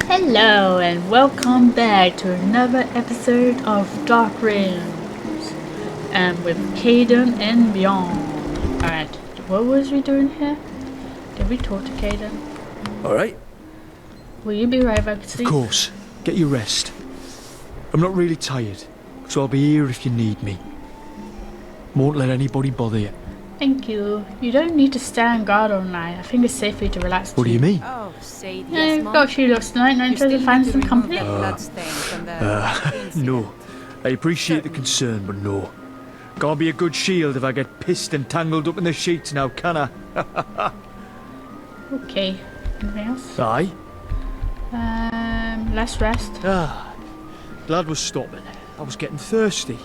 Hello and welcome back to another episode of Dark Realms, and with Kaidan and Bjorn. Alright, what was we doing here? Did we talk to Kaidan? Alright. Will you be right back to sleep? Of course. Get your rest. I'm not really tired, so I'll be here if you need me. Won't let anybody bother you. Thank you. You don't need to stand guard all night. I think it's safe for you to relax. What do you mean? Oh, say Yeah, yes, you've Mom. got a few looks tonight, and try to find some company. No. I appreciate the concern, but no. Can't be a good shield if I get pissed and tangled up in the sheets now, can I? Okay. Anything else? Aye. Let's rest. Glad we're stopping. I was getting thirsty.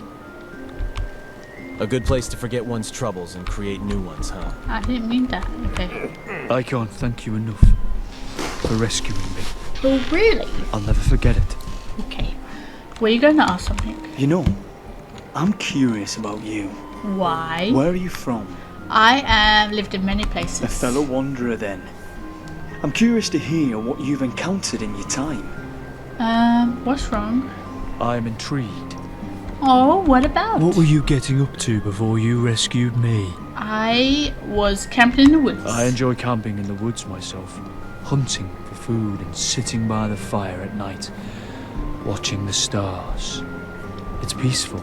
A good place to forget one's troubles and create new ones, huh? I didn't mean that. Okay. I can't thank you enough for rescuing me. Oh, really? I'll never forget it. Okay. Were you going to ask something? You know, I'm curious about you. Why? Where are you from? I have lived in many places. A fellow wanderer then. I'm curious to hear what you've encountered in your time. What's wrong? I'm intrigued. Oh, what about? What were you getting up to before you rescued me? I was camping in the woods. I enjoy camping in the woods myself, hunting for food and sitting by the fire at night, watching the stars. It's peaceful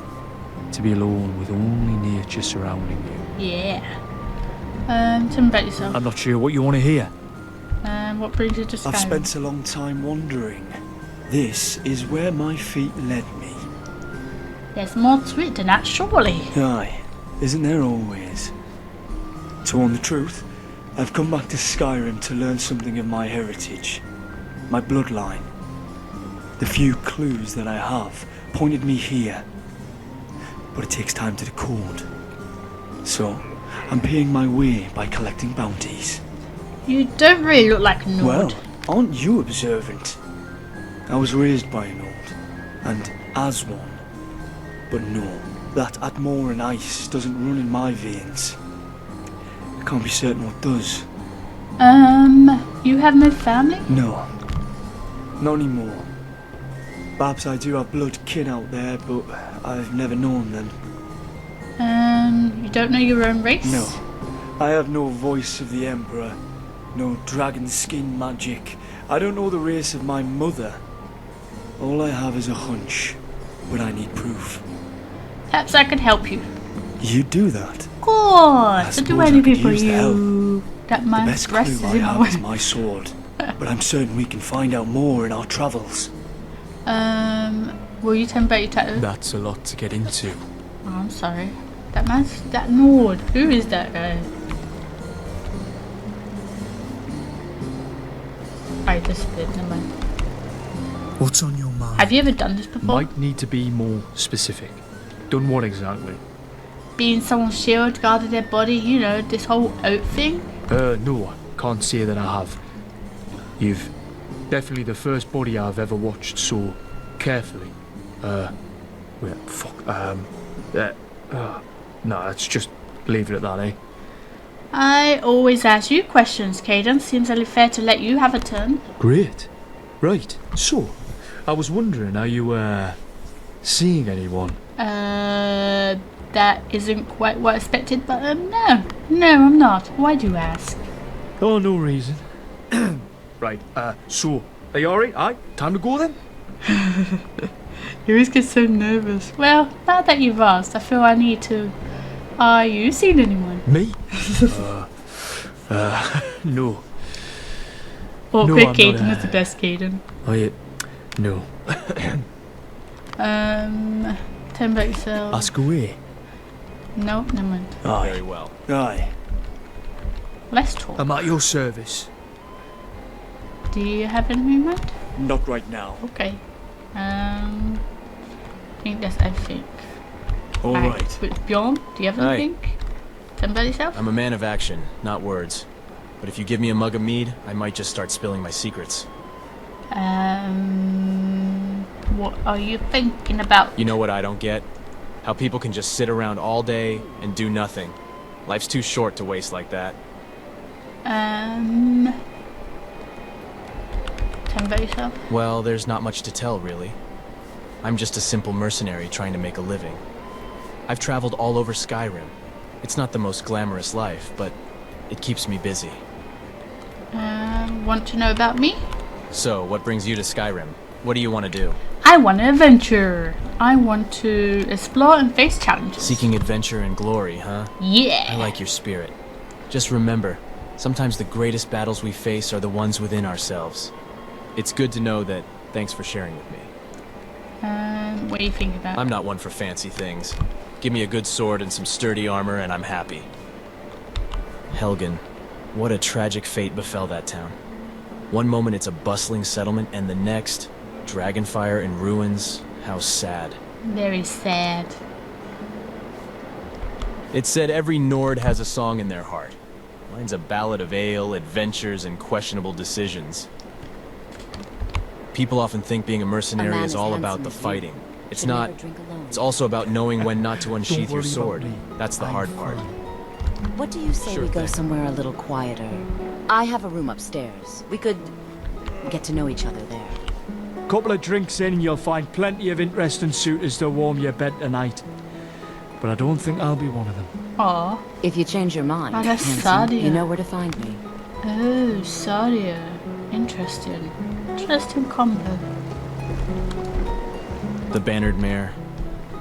to be alone with only nature surrounding you. Yeah. Tell me about yourself. I'm not sure what you want to hear. What brings you to Skyrim? I've spent a long time wandering. This is where my feet led me. There's more to it than that, surely. Aye, isn't there always? To warn the truth, I've come back to Skyrim to learn something of my heritage, my bloodline. The few clues that I have pointed me here, but it takes time to decode. So, I'm paying my way by collecting bounties. You don't really look like a Nord. Well, aren't you observant? I was raised by an old, and as one. But no, that Atmore and ice doesn't run in my veins. I can't be certain what does. You have no family? No, not anymore. Perhaps I do have blood kin out there, but I've never known them. You don't know your own race? No, I have no voice of the Emperor, no dragon skin magic. I don't know the race of my mother. All I have is a hunch, but I need proof. Perhaps I could help you. You do that? Of course! I'll do suppose I anything could for use the you. That The man's best breast clue is I in my have is way. my sword, but I'm certain we can find out more in our travels. Will you tell me about your tattoo? That's a lot to get into. Oh, I'm sorry. That Nord. Who is that guy? I disappeared, never mind. What's on your mind? Have you ever done this before? Might need to be more specific. Done what exactly? Being someone's shield, guarded their body, you know, this whole oath thing? No, I can't say that I have. You've definitely the first body I've ever watched so carefully. No, let's just leave it at that, eh? I always ask you questions, Kaidan. Seems only fair to let you have a turn. Great. Right, so, I was wondering, are you, seeing anyone? That isn't quite what I expected, but, no, I'm not. Why do you ask? Oh, no reason. Right, so, are you alright? Aye, time to go then? You always get so nervous. Well, now that you've asked, I feel I need to. Are you seen anyone? Me? No. Awkward No, I'm Kaidan not, is the best Kaidan. No. Tell me about yourself. Ask away. No, never mind. Very well. Aye. Let's talk. I'm at your service. Do you have anything in mind? Not right now. Okay. I think that's everything. Alright. But Bjorn, do you have Aye. anything? Tell me about yourself. I'm a man of action, not words. But if you give me a mug of mead, I might just start spilling my secrets. What are you thinking about? You know what I don't get? How people can just sit around all day and do nothing. Life's too short to waste like that. Tell me about yourself. Well, there's not much to tell, really. I'm just a simple mercenary trying to make a living. I've traveled all over Skyrim. It's not the most glamorous life, but it keeps me busy. Want to know about me? So, what brings you to Skyrim? What do you want to do? I want an adventure. I want to explore and face challenges. Seeking adventure and glory, huh? Yeah. I like your spirit. Just remember, sometimes the greatest battles we face are the ones within ourselves. It's good to know that. Thanks for sharing with me. What do you think about? I'm not one for fancy things. Give me a good sword and some sturdy armor and I'm happy. Helgen, what a tragic fate befell that town. One moment it's a bustling settlement and the next, dragonfire in ruins. How sad. Very sad. It's said every Nord has a song in their heart. Mine's a ballad of ale, adventures, and questionable decisions. People often think being a mercenary is all about the fighting. It's not. It's also about knowing when not to unsheath your sword. That's the hard part. What do you say Sure we go thing. somewhere a little quieter? I have a room upstairs. We could get to know each other there. Couple of drinks in and you'll find plenty of interesting suitors to warm your bed tonight. But I don't think I'll be one of them. Aw. If you change your mind, Oh, that's handsome, Sadia. you know where to find me. Oh, Sadia. Interesting. Interesting combo. The Bannered Mare.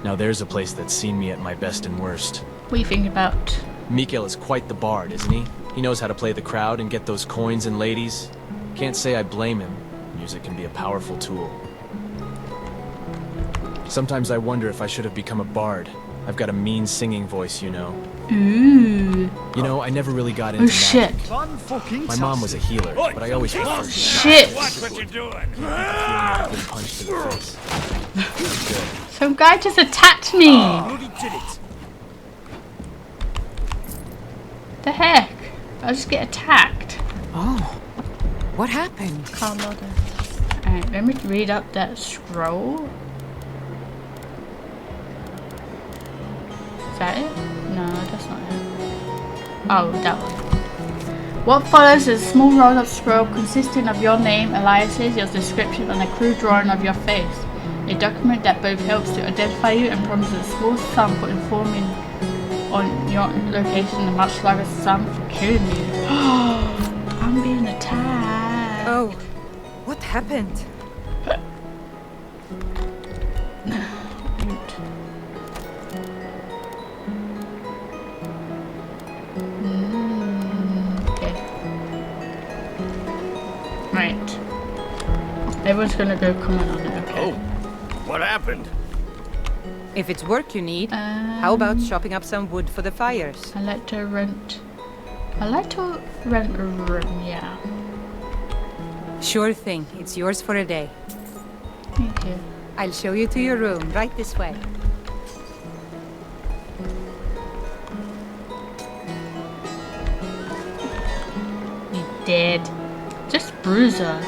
Now there's a place that's seen me at my best and worst. What do you think about? Mikael is quite the bard, isn't he? He knows how to play the crowd and get those coins and ladies. Can't say I blame him. Music can be a powerful tool. Sometimes I wonder if I should have become a bard. I've got a mean singing voice, you know. Ooh. You know, I never really got into Oh shit. magic. My mom was a healer, but I always preferred to Shit. get punched in the face. Some guy just attacked me. The heck? I'll just get attacked. Oh, what happened? Can't bother. Alright, let me read up that scroll. Is that it? No, that's not it. Oh, that one. What follows is a small roll-up scroll consisting of your name, aliases, your description, and a crude drawing of your face. A document that both helps to identify you and promises a small sum for informing on your location and a much larger sum for killing you. I'm being attacked. Oh, what happened? Okay. Right. Everyone's gonna go comment on it, okay? Oh, what happened? If it's work you need, how about chopping up some wood for the fires? I like to rent a room, yeah. Sure thing, it's yours for a day. Thank you. I'll show you to your room, right this way. You dead. Just Bruiser.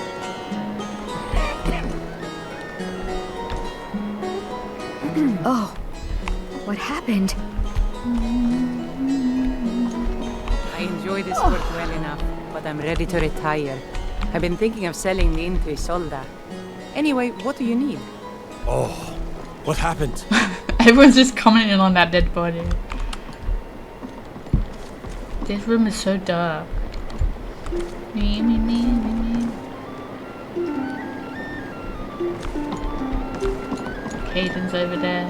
Oh, what happened? I enjoy this work well enough, but I'm ready to retire. I've been thinking of selling me into Isolda. Anyway, what do you need? Oh, what happened? Everyone's just commenting on that dead body. This room is so dark. Me. Kaidan's over there.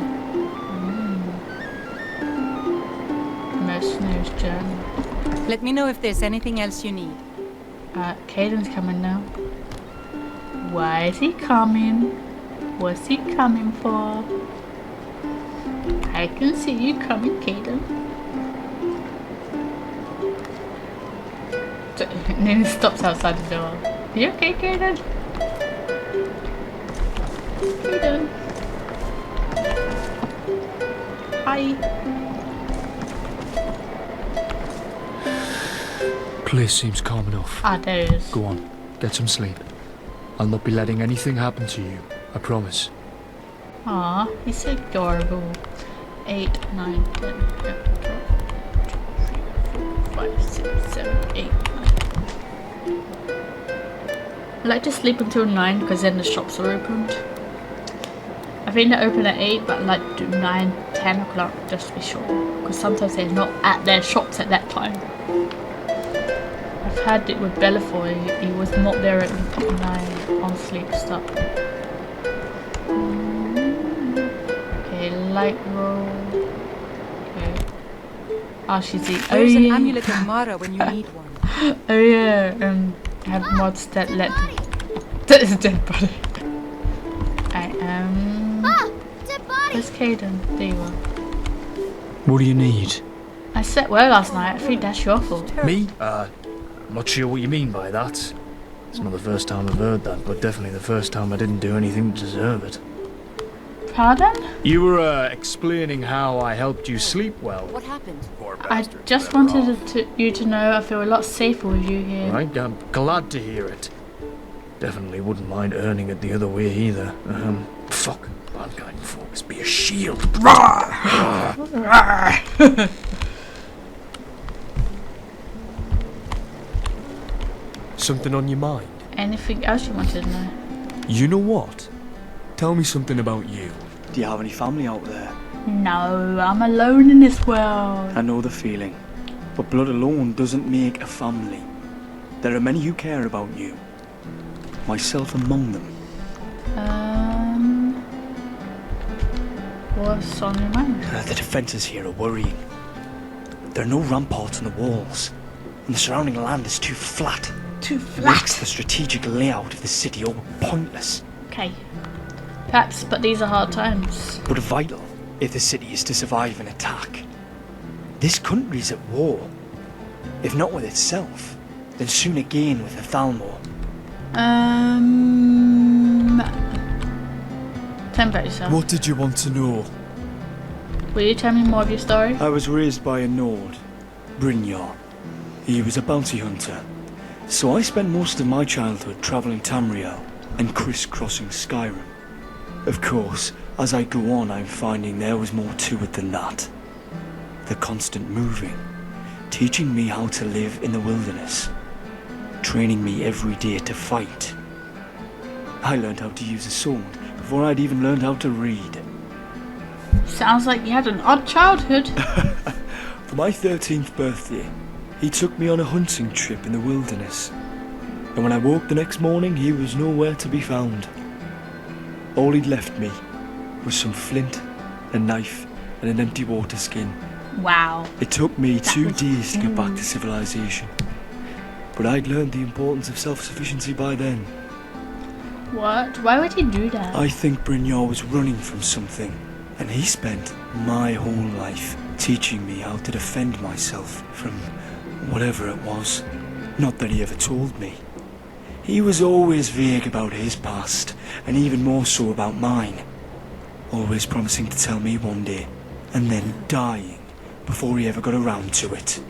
Mercenary's journal. Let me know if there's anything else you need. Kaidan's coming now. Why is he coming? What's he coming for? I can see you coming, Kaidan. And then he stops outside the door. Are you okay, Kaidan? Kaidan. Hi. Place seems calm enough. Ah, there it is. Go on, get some sleep. I'll not be letting anything happen to you, I promise. Aw, he's so adorable. 8, 9, 10, 11, 12, 2, 3, 4, 5, 6, 7, 8, 9. I like to sleep until 9 because then the shops are opened. I think they're open at 8, but I like to do 9, 10 o'clock just to be sure. Because sometimes they're not at their shops at that time. I've had it with Bellafoy, he was not there at 9 on sleep stuff. Okay, light roll. Okay. Oh, she's the. There's an amulet of Mara when you need one. Oh yeah, I have mods that let. That is a dead body. Dead body! Where's Kaidan? There you are. What do you need? I slept well last night. I think that's your fault. Me? I'm not sure what you mean by that. It's not the first time I've heard that, but definitely the first time I didn't do anything to deserve it. Pardon? You were explaining how I helped you sleep well. What happened? I just wanted you to know I feel a lot safer with you here. Right, I'm glad to hear it. Definitely wouldn't mind earning it the other way either. Fuck. Mankind focus be a shield. Something on your mind? Anything else you wanted to know? You know what? Tell me something about you. Do you have any family out there? No, I'm alone in this world. I know the feeling. But blood alone doesn't make a family. There are many who care about you. Myself among them. What's on your mind? The defences here are worrying. There are no ramparts on the walls. And the surrounding land is too flat. Too Makes flat. the strategic layout of the city all pointless. Okay. Perhaps, but these are hard times. But vital if the city is to survive an attack. This country's at war. If not with itself, then soon again with the Thalmor. Tell me about yourself. What did you want to know? Will you tell me more of your story? I was raised by a Nord, Brynjar. He was a bounty hunter. So I spent most of my childhood travelling Tamriel and crisscrossing Skyrim. Of course, as I go on, I'm finding there was more to it than that. The constant moving, teaching me how to live in the wilderness, training me every day to fight. I learned how to use a sword before I'd even learned how to read. Sounds like you had an odd childhood. For my 13th birthday, he took me on a hunting trip in the wilderness. And when I woke the next morning, he was nowhere to be found. All he'd left me was some flint, a knife, and an empty water skin. Wow. It took me That 2 was days to get back to civilization. But I'd learned the importance of self-sufficiency by then. What? Why would he do that? I think Brynjar was running from something, and he spent my whole life teaching me how to defend myself from whatever it was. Not that he ever told me. He was always vague about his past, and even more so about mine. Always promising to tell me one day, and then dying before he ever got around to it.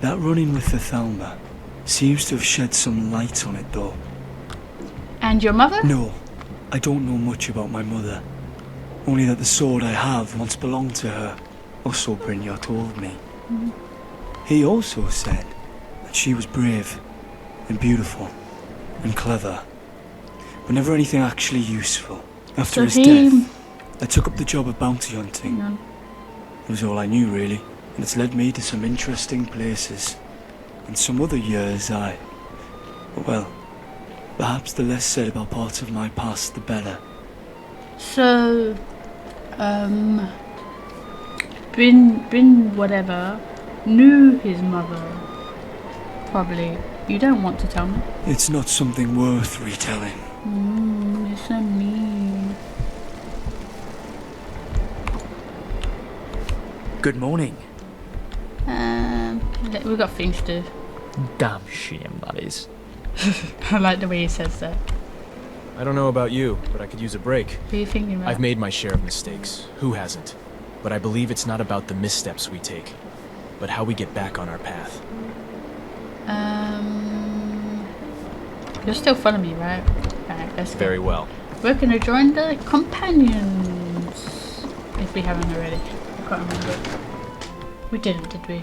That run-in with the Thalmor seems to have shed some light on it though. And your mother? No, I don't know much about my mother. Only that the sword I have once belonged to her, or so Brynjar told me. He also said that she was brave, and beautiful, and clever, but never anything actually useful. After his death, I took up the job of bounty hunting. No. It was all I knew really, and it's led me to some interesting places. In some other years well, perhaps the less said about parts of my past the better. So, Bryn whatever knew his mother. Probably. You don't want to tell me. It's not something worth retelling. You're so mean. Good morning. We've got things to do. Damn shame, that is. I like the way he says that. I don't know about you, but I could use a break. What are you thinking about? I've made my share of mistakes. Who hasn't? But I believe it's not about the missteps we take, but how we get back on our path. You're still following me, right? Alright, let's go. Very well. We're gonna join the companions. If we haven't already. I can't remember. We didn't, did we?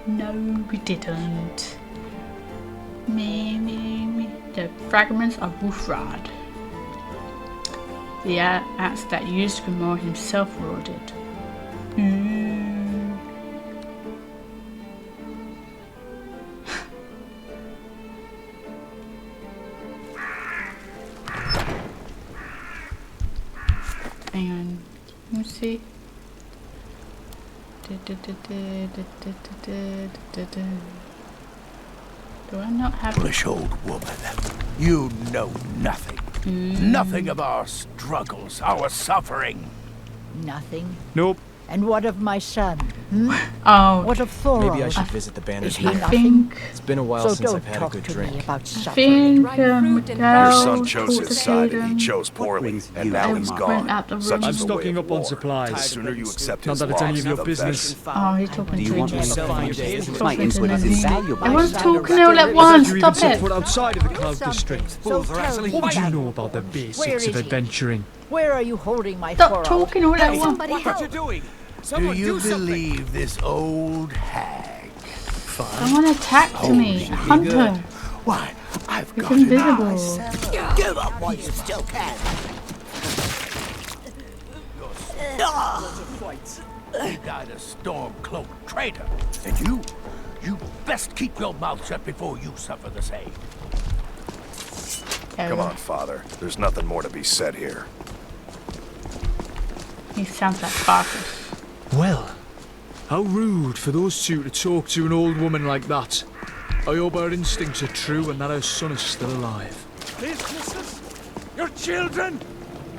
No, we didn't. Me. the fragments of Wolfrod. The axe that used Grimoire himself wielded. And let me see. Do I not have Foolish old woman. You know nothing. Nothing of our struggles, our suffering. Nothing. Nope. And what of my son? Oh, What of Thorald? Maybe I should visit the Banner's Is he Lair. I nothing? think It's been a while So since don't I've had a talk good to me drink. about I suffering. think Your Miguel son chose talked to his side and he Kaidan. chose poorly, and now he's went gone. out the room. Such I'm is the way stocking of up on war. The supplies. sooner you accept Not his that it's any loss, of your the business. Oh, he's talking to want me me. to find days My input is invaluable. Everyone's My talking son all at is once. You even Stop set it. foot outside of the Cloud Something District. so terribly What would you bad. know about the Where basics is of he? adventuring? Where are you holding my Stop Thorald? talking all at once. Somebody What help. you doing? Someone do you do something. believe this old hag? Someone attacked me. A hunter. Why, I've He's got it invisible. myself. Give up while you still can. You died a storm-cloaked traitor. And you best keep your mouth shut before you suffer the same. Come on, father. There's nothing more to be said here. He sounds like Farkas. Well, how rude for those two to talk to an old woman like that. I hope her instincts are true and that her son is still alive. Businesses? Your children?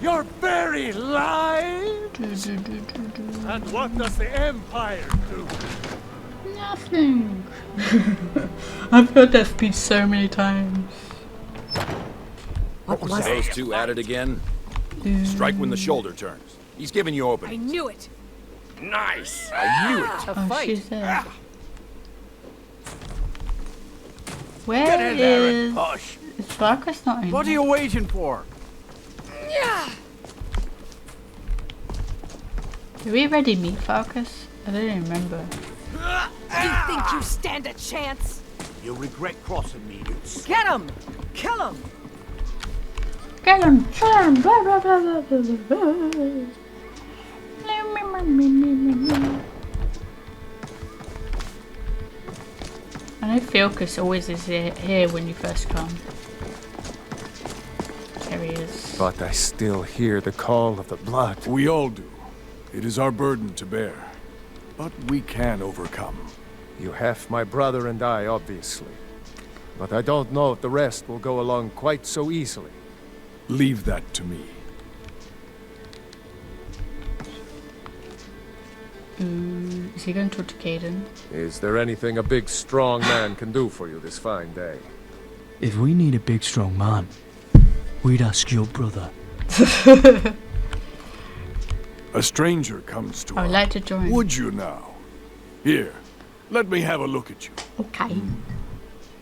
Your very lives? And what does the Empire do? Nothing. I've heard that speech so many times. What was Those it? two at it again? Strike when the shoulder turns. He's giving you I opening. knew it. Nice! I knew it! A Oh, fight. she's there. Where Get in there and is... push. Is Farkas not in What are here? you waiting for? Did we already meet Farkas? I don't even remember. You think you stand a chance? You'll regret crossing me, you Get him! Kill him! Get him! Kill him! Blah, blah, blah, blah, blah, blah, blah. I know Farkas always is here when you first come. There he is. But I still hear the call of the blood. We all do. It is our burden to bear. But we can overcome. You have my brother and I, obviously. But I don't know if the rest will go along quite so easily. Leave that to me. Is he going to talk to Kaidan? Is there anything a big, strong man can do for you this fine day? If we need a big strong man, we'd ask your brother. A stranger comes to I would us. like to join. Would you now? Here, let me have a look at you. Okay.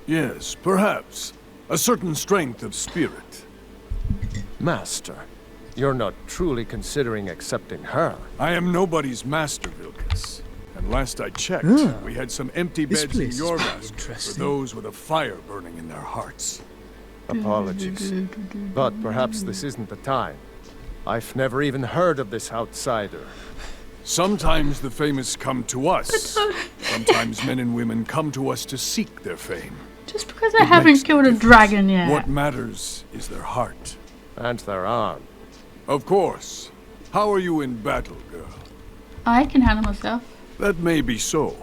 Yes, perhaps. A certain strength of spirit. Master, you're not truly considering accepting her. I am nobody's master, Vilkas. And last I checked, we had some empty This beds in place your is master for interesting. those with a fire burning in their hearts. Apologies. But perhaps this isn't the time. I've never even heard of this outsider. Sometimes the famous come to us. Sometimes men and women come to us to seek their fame. Just because I haven't killed a dragon yet. What matters is their heart. And their arm. Of course. How are you in battle, girl? I can handle myself. That may be so.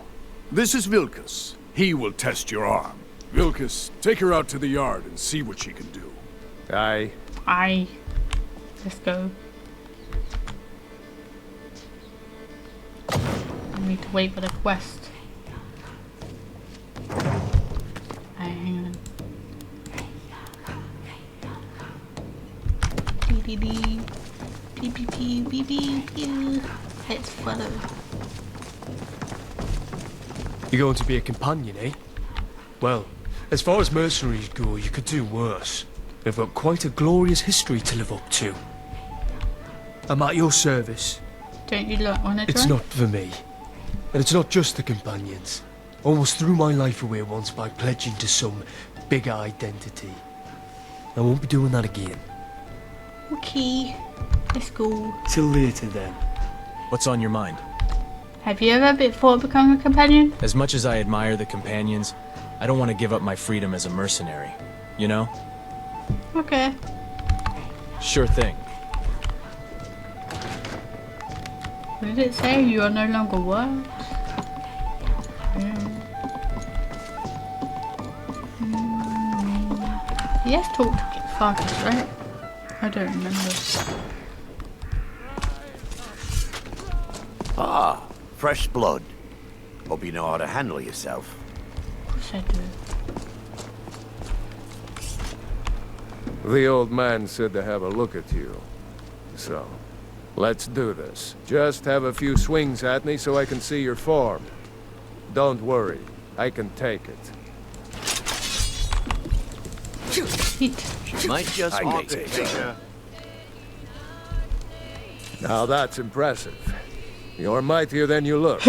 This is Vilkas. He will test your arm. Vilkas, take her out to the yard and see what she can do. Aye. Let's go. I need to wait for the quest. Hang on. Dee. Let's follow. You're going to be a companion, eh? Well, as far as mercenaries go, you could do worse. They've got quite a glorious history to live up to. I'm at your service. Don't you want to try? It's not for me. And it's not just the companions. Almost threw my life away once by pledging to some big identity. I won't be doing that again. Okay, let's go. Till later then. What's on your mind? Have you ever before become a companion? As much as I admire the companions, I don't want to give up my freedom as a mercenary. You know? Okay. Sure thing. What did it say? You are no longer what? He has talked to Farkas, right? I don't remember. Ah, fresh blood. Hope you know how to handle yourself. Of course I do. The old man said to have a look at you. So, let's do this. Just have a few swings at me so I can see your form. Don't worry, I can take it. She might just want to take her. Now that's impressive. You're mightier than you look.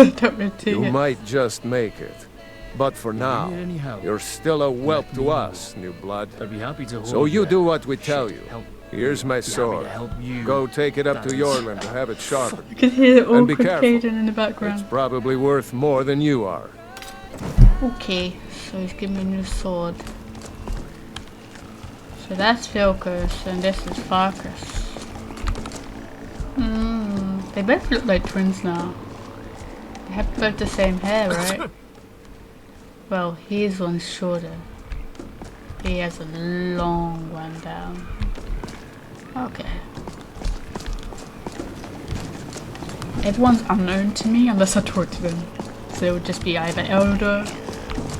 You might just make it. But for now, you're still a whelp to us, new blood. I'd be happy to hold So you you. do what we tell you. Here's my sword. help you. Go take it up to Yorland to have it sharpened. I can hear the And be awkward careful. Kaidan in the background. It's probably worth more than you are. Okay, so he's giving me a new sword. So that's Vilkas and this is Farkas. They both look like twins now. They have both the same hair, right? Well, his one's shorter. He has a long one down. Okay. Everyone's unknown to me unless I talk to them. So it would just be either Elder,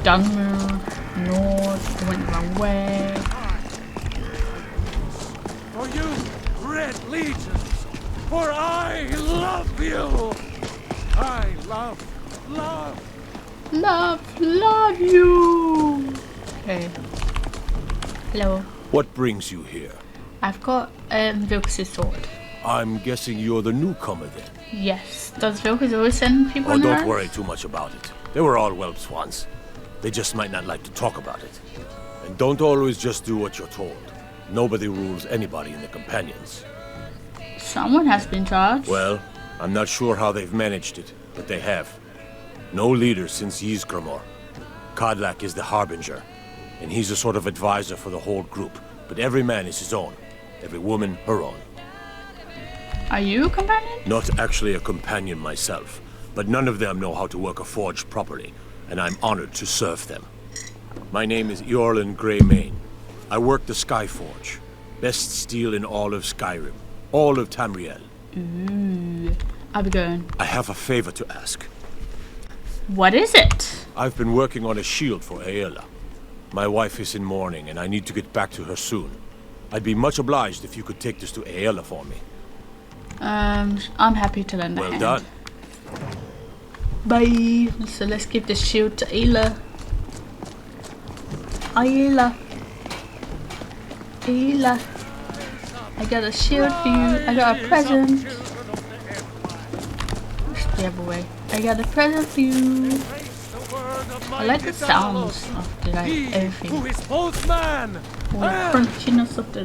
Dunmer, North, they went the wrong way. For you, Red Legions, for I love you. I love Love you! Okay. Hello. What brings you here? I've got Vilkas' sword. I'm guessing you're the newcomer then. Yes. Does Vilkas always send people Oh, in don't there? worry too much about it. They were all whelps once. They just might not like to talk about it. And don't always just do what you're told. Nobody rules anybody in the companions. Someone has been charged. Well, I'm not sure how they've managed it, but they have. No leader since Ysgramor. Kodlak is the harbinger, and he's a sort of advisor for the whole group. But every man is his own. Every woman her own. Are you a companion? Not actually a companion myself, but none of them know how to work a forge properly, and I'm honored to serve them. My name is Eorlin Greymane. I work the Skyforge. Best steel in all of Skyrim. All of Tamriel. Ooh. I'll be going. I have a favor to ask. What is it? I've been working on a shield for Aela. My wife is in mourning, and I need to get back to her soon. I'd be much obliged if you could take this to Aela for me. I'm happy to lend a hand. Well done. Bye. So let's give the shield to Aela. Aela. Aela. I got a shield for you. I got a present. It's the other way. I got a present for you. I like the sounds of the, like, everything. Who is both man Or the crunchiness of the